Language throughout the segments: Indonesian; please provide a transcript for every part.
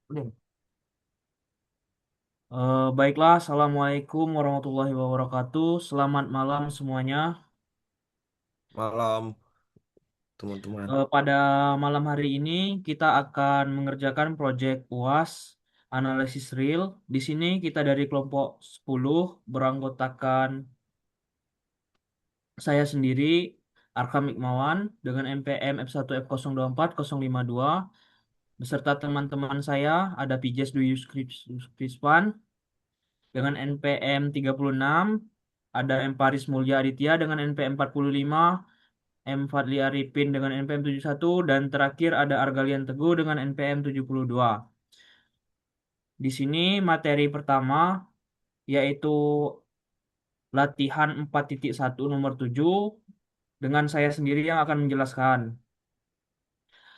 Udah. Baiklah, Assalamualaikum warahmatullahi wabarakatuh. Selamat malam semuanya. Malam, teman-teman. Pada malam hari ini kita akan mengerjakan proyek UAS analisis real. Di sini kita dari kelompok 10 beranggotakan saya sendiri, Arkam Ikmawan, dengan NPM F1 F024 052, beserta teman-teman saya ada Pijes Dwi Krispan, dengan NPM 36, ada M Paris Mulya Aditya dengan NPM 45, M Fadli Arifin dengan NPM 71, dan terakhir ada Argalian Teguh dengan NPM 72. Di sini materi pertama yaitu latihan 4.1 nomor 7 dengan saya sendiri yang akan menjelaskan.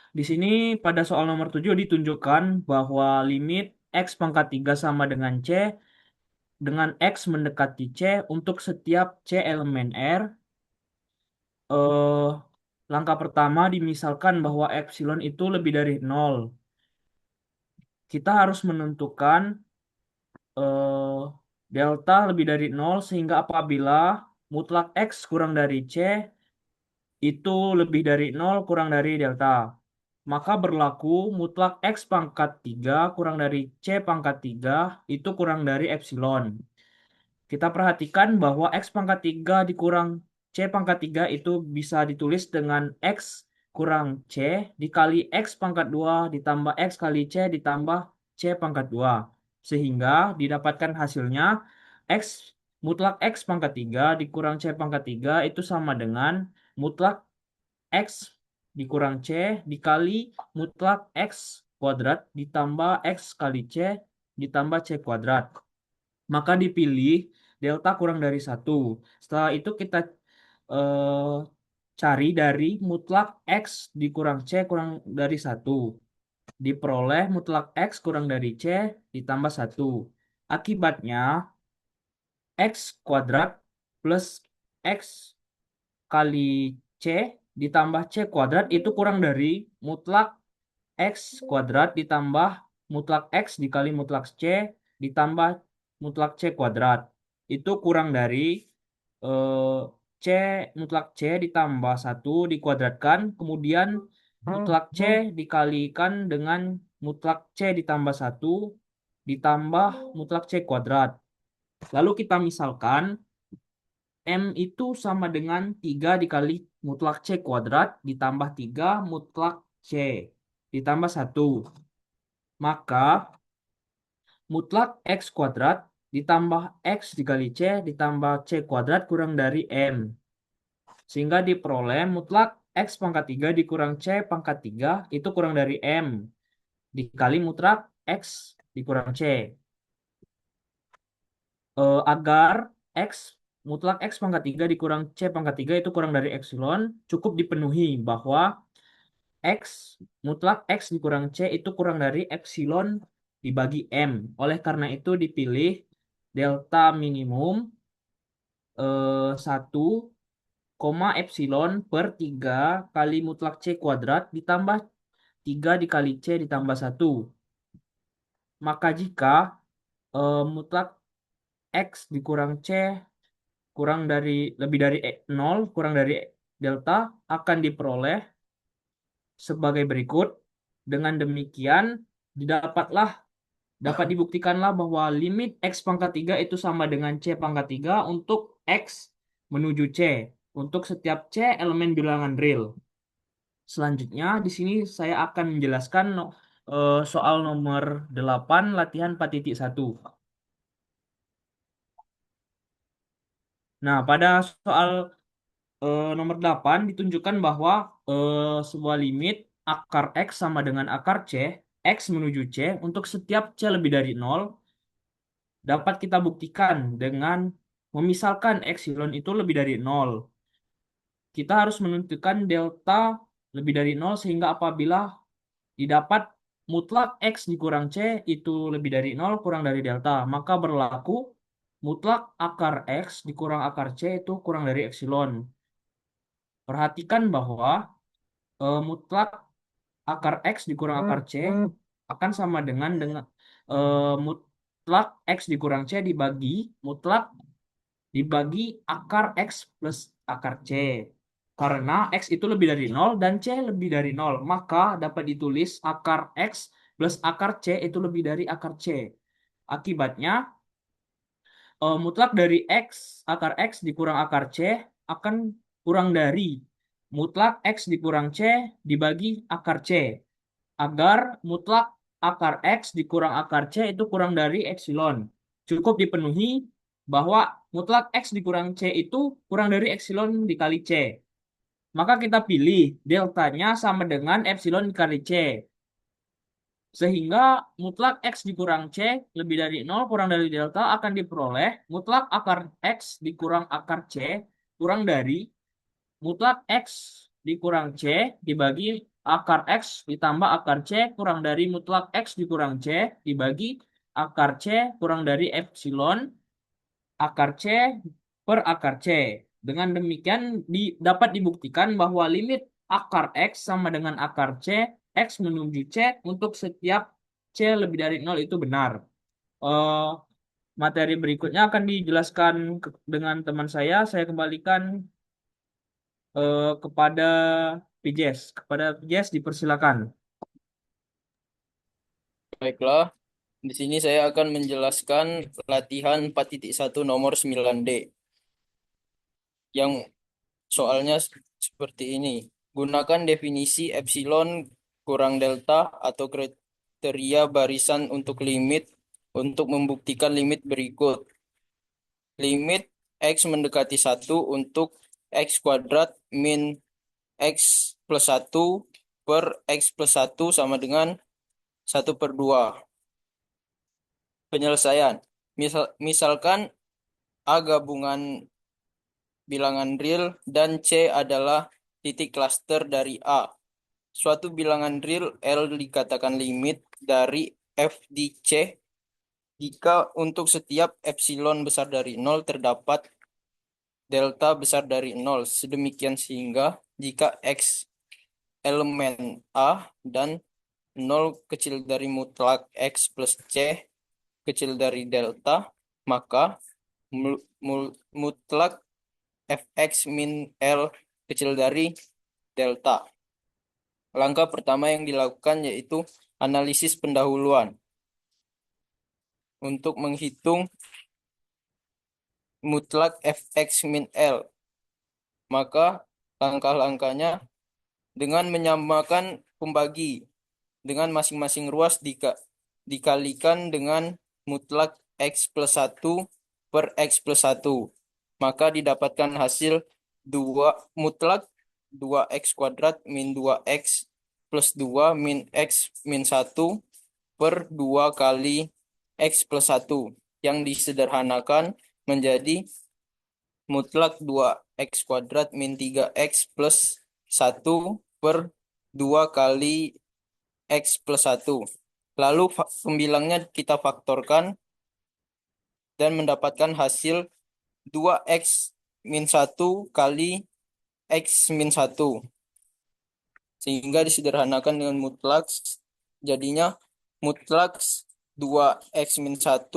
Di sini pada soal nomor 7 ditunjukkan bahwa limit X pangkat 3 sama dengan C dengan X mendekati C untuk setiap C elemen R. eh Langkah pertama dimisalkan bahwa epsilon itu lebih dari nol. Kita harus menentukan eh, delta lebih dari nol sehingga apabila mutlak X kurang dari C itu lebih dari nol kurang dari delta. Maka berlaku mutlak X pangkat 3 kurang dari C pangkat 3 itu kurang dari epsilon. Kita perhatikan bahwa X pangkat 3 dikurang C pangkat 3 itu bisa ditulis dengan X kurang C dikali X pangkat 2 ditambah X kali C ditambah C pangkat 2. Sehingga didapatkan hasilnya X mutlak X pangkat 3 dikurang C pangkat 3 itu sama dengan mutlak X dikurang C dikali mutlak X kuadrat ditambah X kali C ditambah C kuadrat. Maka dipilih delta kurang dari satu. Setelah itu kita eh, cari dari mutlak X dikurang C kurang dari satu. Diperoleh mutlak X kurang dari C ditambah satu. Akibatnya X kuadrat plus X kali C ditambah C kuadrat itu kurang dari mutlak X kuadrat ditambah mutlak X dikali mutlak C ditambah mutlak C kuadrat. Itu kurang dari eh, C mutlak C ditambah satu dikuadratkan. Kemudian mutlak C dikalikan dengan mutlak C ditambah satu ditambah mutlak C kuadrat. Lalu kita misalkan M itu sama dengan 3 dikali mutlak C kuadrat ditambah 3 mutlak C ditambah satu. Maka mutlak X kuadrat ditambah X dikali C ditambah C kuadrat kurang dari M. Sehingga diperoleh mutlak X pangkat 3 dikurang C pangkat 3 itu kurang dari M. Dikali mutlak X dikurang C. Agar X mutlak X pangkat 3 dikurang C pangkat 3 itu kurang dari epsilon, cukup dipenuhi bahwa X mutlak X dikurang C itu kurang dari epsilon dibagi M. Oleh karena itu dipilih delta minimum 1, epsilon per 3 kali mutlak C kuadrat ditambah 3 dikali C ditambah satu. Maka jika mutlak X dikurang C kurang dari lebih dari 0 kurang dari delta akan diperoleh sebagai berikut. Dengan demikian didapatlah dapat dibuktikanlah bahwa limit X pangkat 3 itu sama dengan C pangkat 3 untuk X menuju C untuk setiap C elemen bilangan real. Selanjutnya di sini saya akan menjelaskan soal nomor 8 latihan 4.1. Nah, pada soal nomor 8 ditunjukkan bahwa sebuah limit akar X sama dengan akar C, X menuju C untuk setiap C lebih dari nol dapat kita buktikan dengan memisalkan epsilon itu lebih dari nol. Kita harus menentukan delta lebih dari nol sehingga apabila didapat mutlak X dikurang C itu lebih dari nol kurang dari delta, maka berlaku mutlak akar X dikurang akar C itu kurang dari epsilon. Perhatikan bahwa mutlak akar X dikurang akar C akan sama dengan mutlak X dikurang C mutlak dibagi akar X plus akar C. Karena X itu lebih dari nol dan C lebih dari nol, maka dapat ditulis akar X plus akar C itu lebih dari akar C. Akibatnya, mutlak dari X, akar X dikurang akar C akan kurang dari mutlak X dikurang C dibagi akar C. Agar mutlak akar X dikurang akar C itu kurang dari epsilon. Cukup dipenuhi bahwa mutlak X dikurang C itu kurang dari epsilon dikali C. Maka kita pilih deltanya sama dengan epsilon dikali C. Sehingga mutlak X dikurang C lebih dari nol kurang dari delta akan diperoleh mutlak akar X dikurang akar C kurang dari mutlak X dikurang C dibagi akar X ditambah akar C kurang dari mutlak X dikurang C dibagi akar C kurang dari epsilon akar C per akar C. Dengan demikian dapat dibuktikan bahwa limit akar X sama dengan akar C, X menuju C untuk setiap C lebih dari nol itu benar. Eh, Materi berikutnya akan dijelaskan dengan teman saya. Saya kembalikan kepada Pijes. Kepada Pijes dipersilakan. Baiklah, di sini saya akan menjelaskan latihan 4.1 nomor 9D yang soalnya seperti ini. Gunakan definisi epsilon kurang delta atau kriteria barisan untuk limit untuk membuktikan limit berikut. Limit X mendekati 1 untuk X kuadrat min X plus 1 per X plus 1 sama dengan 1/2. Penyelesaian. Misalkan A gabungan bilangan real dan C adalah titik klaster dari A. Suatu bilangan real L dikatakan limit dari F di C jika untuk setiap epsilon besar dari nol terdapat delta besar dari nol. Sedemikian sehingga jika X elemen A dan nol kecil dari mutlak X plus C kecil dari delta, maka mutlak Fx min L kecil dari delta. Langkah pertama yang dilakukan yaitu analisis pendahuluan untuk menghitung mutlak Fx min L. Maka langkah-langkahnya dengan menyamakan pembagi dengan masing-masing ruas dikalikan dengan mutlak X plus 1 per X plus 1. Maka didapatkan hasil 2 mutlak 2X kuadrat min 2X plus 2 min X min 1 per 2 kali X plus 1 yang disederhanakan menjadi mutlak 2X kuadrat min 3X plus 1 per 2 kali X plus 1. Lalu pembilangnya kita faktorkan dan mendapatkan hasil 2X min 1 kali X min 1. Sehingga disederhanakan dengan mutlak. Jadinya mutlak 2X min 1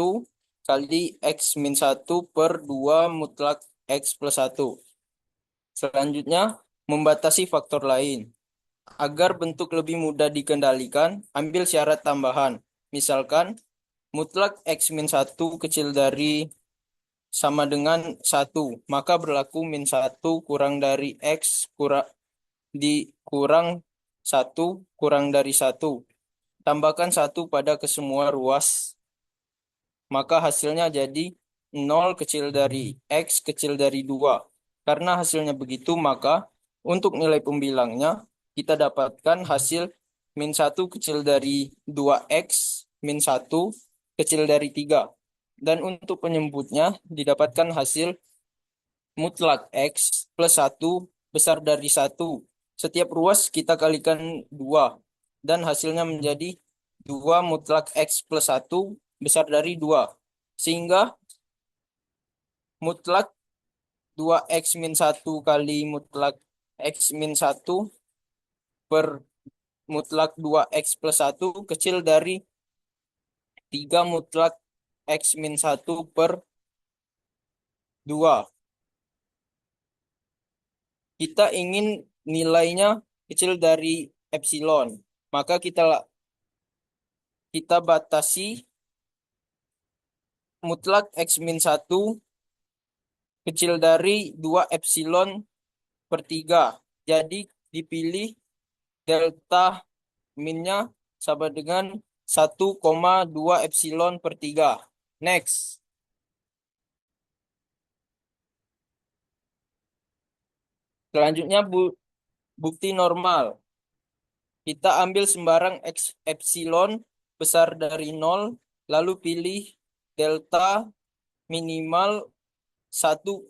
kali X min 1 per 2 mutlak X plus 1. Selanjutnya, membatasi faktor lain. Agar bentuk lebih mudah dikendalikan, ambil syarat tambahan. Misalkan, mutlak X min 1 kecil dari sama dengan 1, maka berlaku min 1 kurang dari X kurang 1 kurang dari 1. Tambahkan 1 pada kesemua ruas, maka hasilnya jadi 0 kecil dari X kecil dari 2. Karena hasilnya begitu, maka untuk nilai pembilangnya kita dapatkan hasil min 1 kecil dari 2X min 1 kecil dari 3. Dan untuk penyebutnya didapatkan hasil mutlak X plus 1 besar dari 1. Setiap ruas kita kalikan 2. Dan hasilnya menjadi 2 mutlak X plus 1 besar dari 2. Sehingga mutlak 2X min 1 kali mutlak X min 1 per mutlak 2x plus 1 kecil dari 3 mutlak x min 1 per 2. Kita ingin nilainya kecil dari epsilon. Maka kita batasi mutlak x min 1 kecil dari 2 epsilon per 3. Jadi dipilih delta minnya sama dengan 1,2 epsilon per 3. Next. Selanjutnya bukti normal. Kita ambil sembarang x epsilon besar dari 0, lalu pilih delta minimal 1,2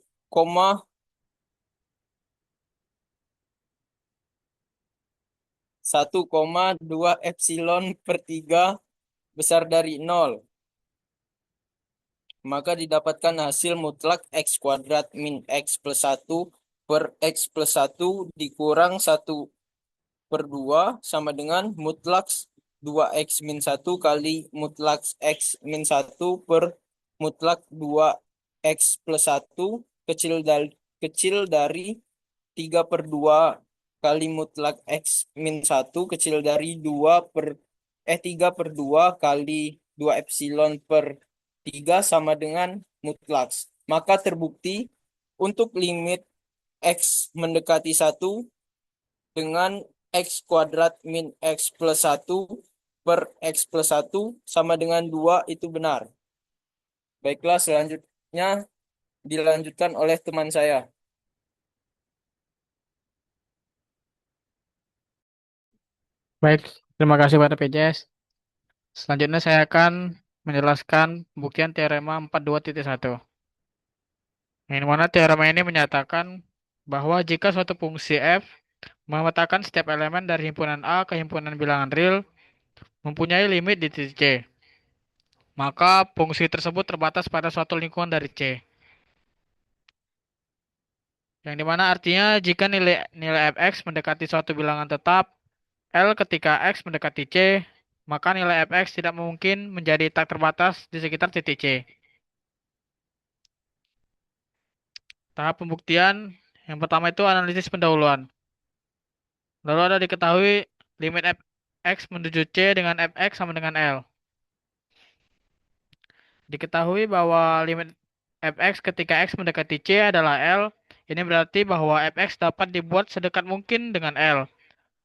epsilon per 3 besar dari 0. Maka didapatkan hasil mutlak x kuadrat min x plus 1 per x plus 1 dikurang 1/2 sama dengan mutlak 2x min 1 kali mutlak x min 1 per mutlak 2x plus 1 kecil dari 3/2 kali mutlak x min 1 kecil dari 3/2 kali 2 epsilon per 3 sama dengan mutlak. Maka terbukti untuk limit x mendekati 1 dengan x kuadrat min x plus 1 per x plus 1 sama dengan 2 itu benar. Baiklah, selanjutnya dilanjutkan oleh teman saya. Baik, terima kasih pada PJS. Selanjutnya saya akan menjelaskan pembuktian teorema 42.1. Yang mana teorema ini menyatakan bahwa jika suatu fungsi f memetakan setiap elemen dari himpunan A ke himpunan bilangan real mempunyai limit di titik C, maka fungsi tersebut terbatas pada suatu lingkungan dari C. Yang dimana artinya jika nilai fx mendekati suatu bilangan tetap L ketika x mendekati C, maka nilai fx tidak mungkin menjadi tak terbatas di sekitar titik C. Tahap pembuktian yang pertama itu analisis pendahuluan. Lalu ada diketahui limit fx menuju C dengan fx sama dengan L. Diketahui bahwa limit fx ketika x mendekati C adalah L. Ini berarti bahwa fx dapat dibuat sedekat mungkin dengan L.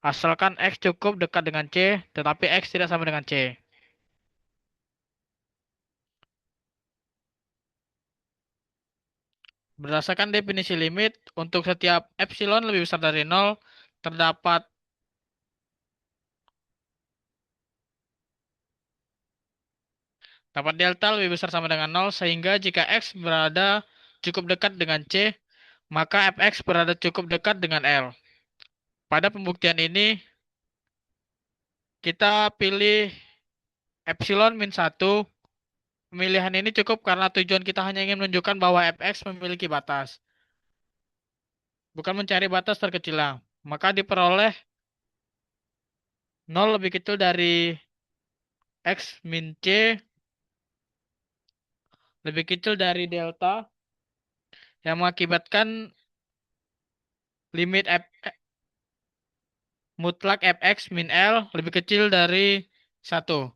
Asalkan x cukup dekat dengan C, tetapi x tidak sama dengan C. Berdasarkan definisi limit, untuk setiap epsilon lebih besar dari 0, terdapat delta lebih besar sama dengan 0, sehingga jika x berada cukup dekat dengan C, maka fx berada cukup dekat dengan L. Pada pembuktian ini, kita pilih epsilon min 1. Pemilihan ini cukup karena tujuan kita hanya ingin menunjukkan bahwa fx memiliki batas, bukan mencari batas terkecilnya. Maka diperoleh 0 lebih kecil dari x min C lebih kecil dari delta yang mengakibatkan limit mutlak fx min L lebih kecil dari 1.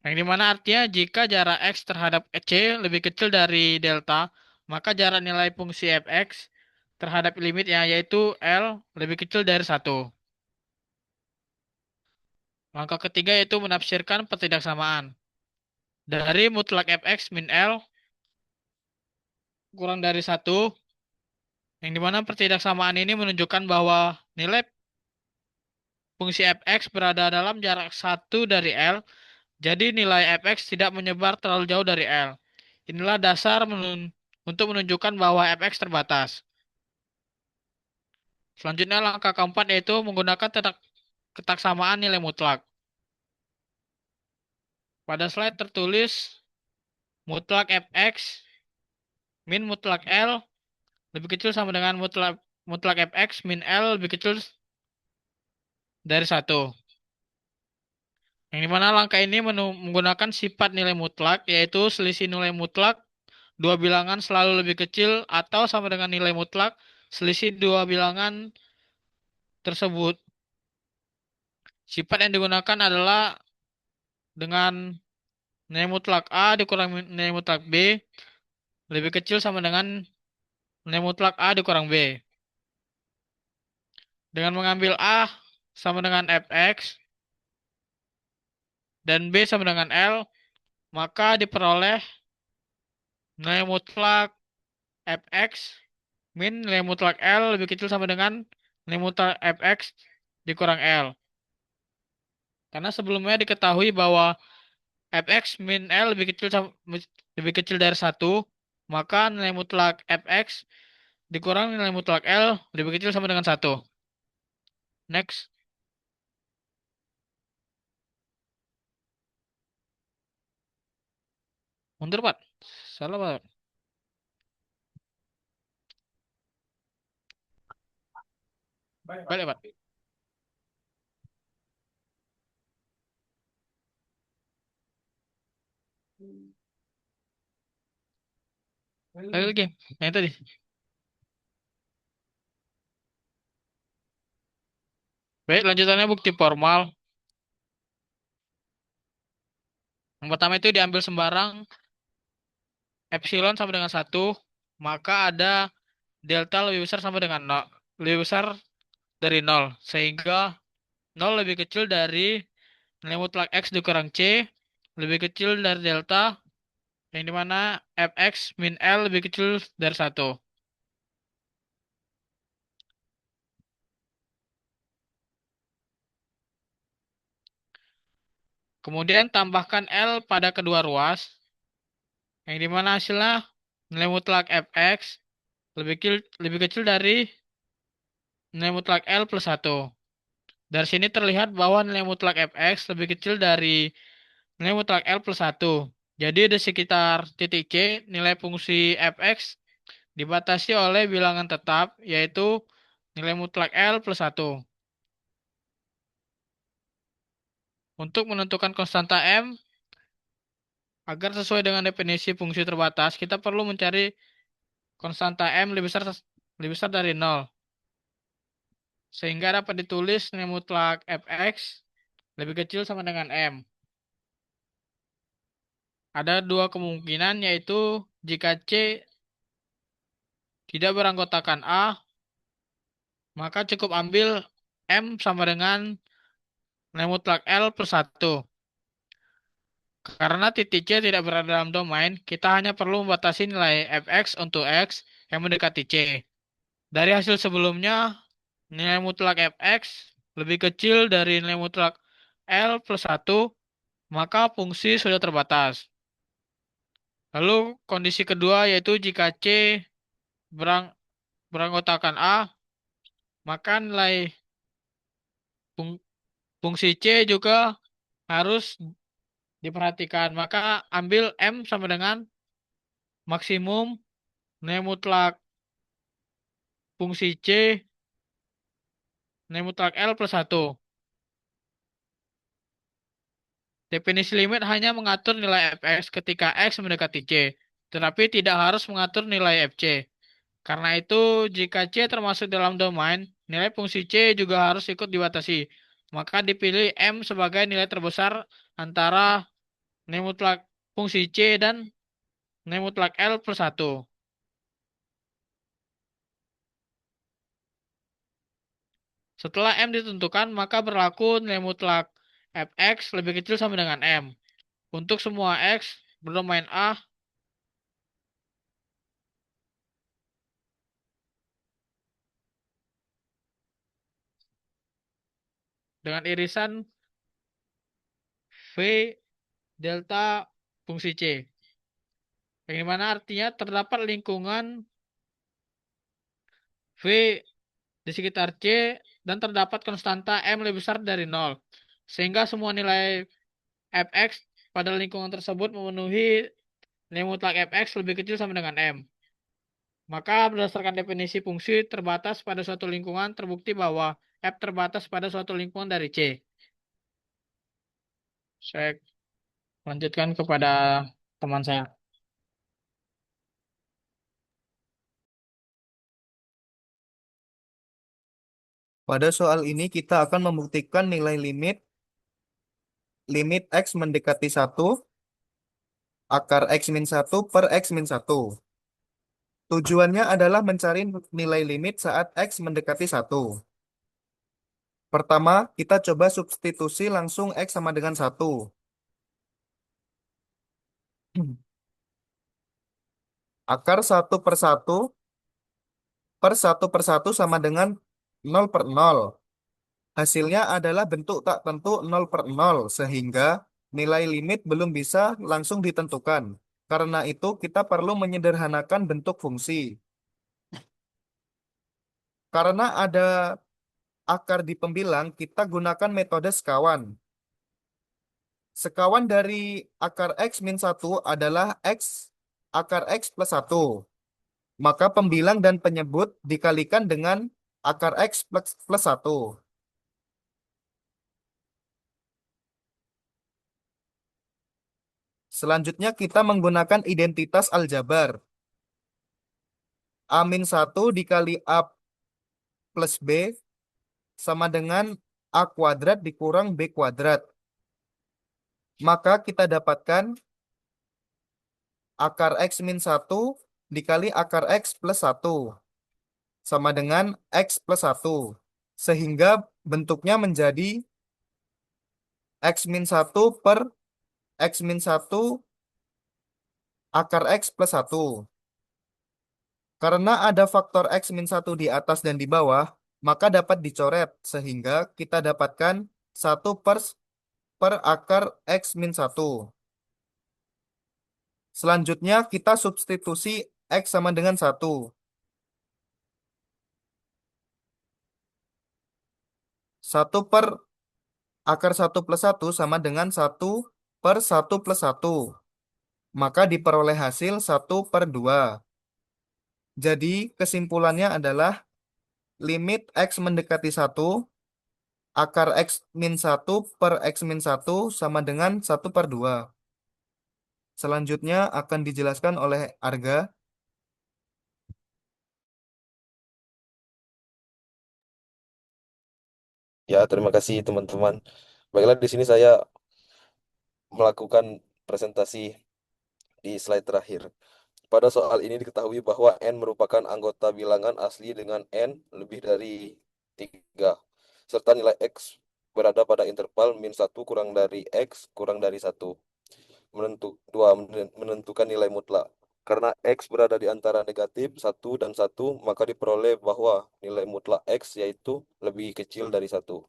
Yang dimana artinya jika jarak x terhadap C lebih kecil dari delta, maka jarak nilai fungsi fx terhadap limitnya yaitu L lebih kecil dari 1. Langkah ketiga yaitu menafsirkan pertidaksamaan. Dari mutlak fx min L kurang dari 1, yang dimana pertidaksamaan ini menunjukkan bahwa nilai fungsi fx berada dalam jarak 1 dari L, jadi nilai fx tidak menyebar terlalu jauh dari L. Inilah dasar untuk menunjukkan bahwa fx terbatas. Selanjutnya langkah keempat yaitu menggunakan ketaksamaan nilai mutlak. Pada slide tertulis mutlak fx min mutlak L lebih kecil sama dengan mutlak fx min L lebih kecil dari 1. Yang dimana langkah ini menggunakan sifat nilai mutlak, yaitu selisih nilai mutlak dua bilangan selalu lebih kecil atau sama dengan nilai mutlak selisih dua bilangan tersebut. Sifat yang digunakan adalah dengan nilai mutlak A dikurang nilai mutlak B lebih kecil sama dengan nilai mutlak A dikurang B. Dengan mengambil A sama dengan fx dan B sama dengan L, maka diperoleh nilai mutlak fx min nilai mutlak L lebih kecil sama dengan nilai mutlak fx dikurang L. Karena sebelumnya diketahui bahwa fx min L lebih kecil dari 1, maka nilai mutlak fx dikurang nilai mutlak L lebih kecil sama dengan 1. Next. Mundur, Pak. Salah, Pak. Balik, Pak. Balik lagi. Yang tadi. Baik, lanjutannya bukti formal. Yang pertama itu diambil sembarang epsilon sama dengan 1, maka ada delta lebih besar sama dengan 0, lebih besar dari 0, sehingga 0 lebih kecil dari nilai mutlak X dikurang C, lebih kecil dari delta, yang dimana fx min L lebih kecil dari 1. Kemudian tambahkan L pada kedua ruas, yang dimana hasilnya nilai mutlak fx lebih kecil dari nilai mutlak L plus 1. Dari sini terlihat bahwa nilai mutlak fx lebih kecil dari nilai mutlak L plus 1. Jadi di sekitar titik C, nilai fungsi fx dibatasi oleh bilangan tetap, yaitu nilai mutlak L plus 1. Untuk menentukan konstanta M, agar sesuai dengan definisi fungsi terbatas, kita perlu mencari konstanta M lebih besar dari 0. Sehingga dapat ditulis nilai mutlak fx lebih kecil sama dengan M. Ada dua kemungkinan, yaitu jika C tidak beranggotakan A, maka cukup ambil M sama dengan nilai mutlak L plus 1. Karena titik C tidak berada dalam domain, kita hanya perlu membatasi nilai fx untuk X yang mendekati C. Dari hasil sebelumnya, nilai mutlak fx lebih kecil dari nilai mutlak L plus 1, maka fungsi sudah terbatas. Lalu kondisi kedua yaitu jika C beranggotakan A, maka nilai fungsi C juga harus diperhatikan. Maka ambil M sama dengan maksimum nilai mutlak fungsi C, nilai mutlak L plus 1. Definisi limit hanya mengatur nilai fx ketika X mendekati C, tetapi tidak harus mengatur nilai fc. Karena itu, jika C termasuk dalam domain, nilai fungsi C juga harus ikut dibatasi. Maka dipilih M sebagai nilai terbesar antara nilai mutlak fungsi C dan nilai mutlak L plus 1. Setelah M ditentukan, maka berlaku nilai mutlak fx lebih kecil sama dengan M. Untuk semua X berdomain A, dengan irisan V delta fungsi C. Yang dimana artinya terdapat lingkungan V di sekitar C dan terdapat konstanta M lebih besar dari 0. Sehingga semua nilai fx pada lingkungan tersebut memenuhi nilai mutlak fx lebih kecil sama dengan M. Maka berdasarkan definisi fungsi terbatas pada suatu lingkungan terbukti bahwa F terbatas pada suatu lingkungan dari C. Saya lanjutkan kepada teman saya. Pada soal ini kita akan membuktikan nilai limit X mendekati 1 akar X min 1 per X min 1. Tujuannya adalah mencari nilai limit saat X mendekati 1. Pertama, kita coba substitusi langsung X sama dengan 1. Akar 1 per 1 sama dengan 0/0. Hasilnya adalah bentuk tak tentu 0/0, sehingga nilai limit belum bisa langsung ditentukan. Karena itu, kita perlu menyederhanakan bentuk fungsi. Karena ada akar di pembilang, kita gunakan metode sekawan. Sekawan dari akar X min 1 adalah akar X plus 1. Maka pembilang dan penyebut dikalikan dengan akar X plus 1. Selanjutnya kita menggunakan identitas aljabar. A min 1 dikali A plus B sama dengan A kuadrat dikurang B kuadrat. Maka kita dapatkan akar X min 1 dikali akar X plus 1 sama dengan X plus 1. Sehingga bentuknya menjadi X min 1 per X min 1 akar X plus 1. Karena ada faktor X min 1 di atas dan di bawah, maka dapat dicoret sehingga kita dapatkan 1 per akar X min 1. Selanjutnya kita substitusi X sama dengan 1. 1 per akar 1 plus 1 sama dengan 1 per 1 plus 1. Maka diperoleh hasil 1/2. Jadi kesimpulannya adalah limit X mendekati 1, akar X min 1 per X min 1 sama dengan 1/2. Selanjutnya akan dijelaskan oleh Arga. Ya, terima kasih teman-teman. Baiklah, di sini saya melakukan presentasi di slide terakhir. Pada soal ini diketahui bahwa N merupakan anggota bilangan asli dengan N lebih dari 3, serta nilai X berada pada interval min 1 kurang dari X kurang dari 1. Menentukan nilai mutlak. Karena X berada di antara negatif 1 dan 1, maka diperoleh bahwa nilai mutlak X yaitu lebih kecil dari 1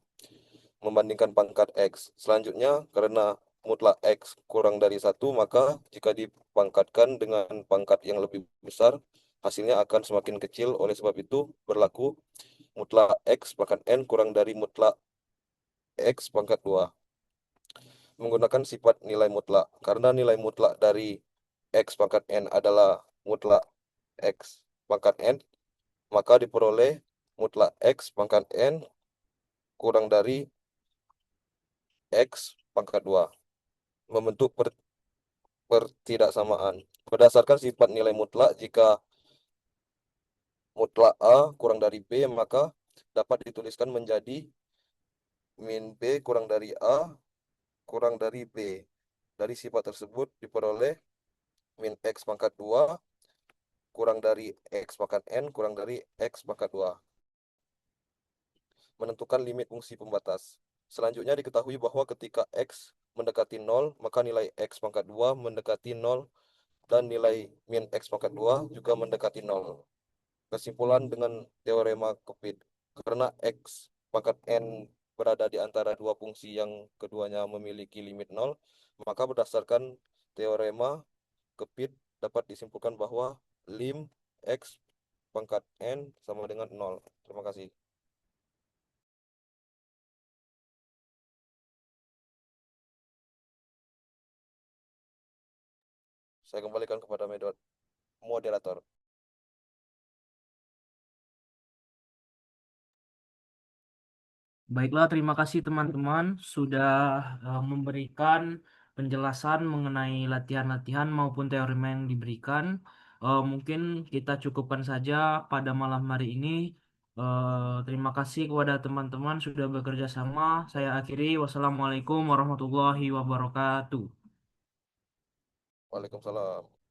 membandingkan pangkat X. Selanjutnya, karena mutlak X kurang dari 1, maka jika dipangkatkan dengan pangkat yang lebih besar, hasilnya akan semakin kecil. Oleh sebab itu, berlaku mutlak X pangkat N kurang dari mutlak X pangkat 2. Menggunakan sifat nilai mutlak. Karena nilai mutlak dari X pangkat N adalah mutlak X pangkat N, maka diperoleh mutlak X pangkat N kurang dari X pangkat 2. Membentuk pertidaksamaan. Berdasarkan sifat nilai mutlak, jika mutlak A kurang dari B, maka dapat dituliskan menjadi min B kurang dari A kurang dari B. Dari sifat tersebut diperoleh min X pangkat 2 kurang dari X pangkat N kurang dari X pangkat 2. Menentukan limit fungsi pembatas. Selanjutnya diketahui bahwa ketika X mendekati 0, maka nilai X pangkat 2 mendekati 0 dan nilai min X pangkat 2 juga mendekati 0. Kesimpulan dengan teorema Kopit. Karena X pangkat N berada di antara dua fungsi yang keduanya memiliki limit 0, maka berdasarkan teorema Kopit dapat disimpulkan bahwa lim X pangkat N sama dengan 0. Terima kasih. Saya kembalikan kepada moderator. Baiklah, terima kasih teman-teman sudah memberikan penjelasan mengenai latihan-latihan maupun teorema yang diberikan. Mungkin kita cukupkan saja pada malam hari ini. Terima kasih kepada teman-teman sudah bekerja sama. Saya akhiri. Wassalamualaikum warahmatullahi wabarakatuh. Waalaikumsalam.